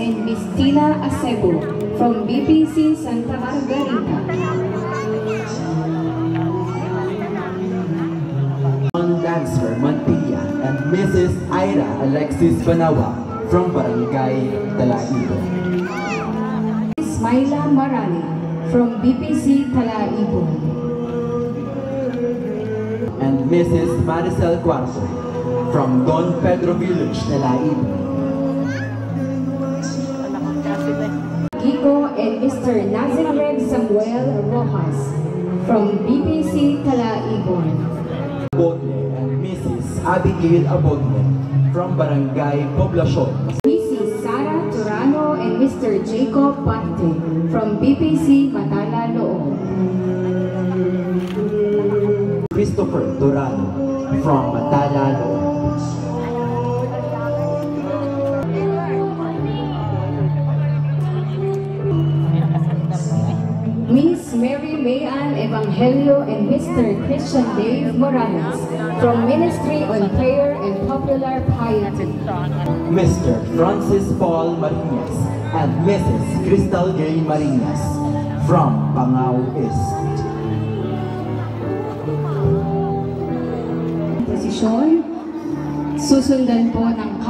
and Miss Tina Acebo from BPC Santa Margarita. Dancer Mantilla and Mrs. Ira Alexis Banawa from Barangay Talaibon. Myla Marali from BPC Talaibon. And Mrs. Maricel Cuarto from Don Pedro Village, Talaibon. Kiko and Mr. Nazareth Samuel Rojas from BPC Talaibon. Abogne and Mrs. Abigail Abogne from Barangay Poblacion. Mrs. Sara Turano and Mr. Jacob Pante from BPC Matala Loob. Christopher Turano from Matala Loob. Miss Mary Mayan Evangelio and Mr. Christian Dave Morales from Ministry on Prayer and Popular Piety. Mr. Francis Paul Marinas and Mrs. Crystal Gay Marinas from Pangaw East. Posisyon, susundan po ng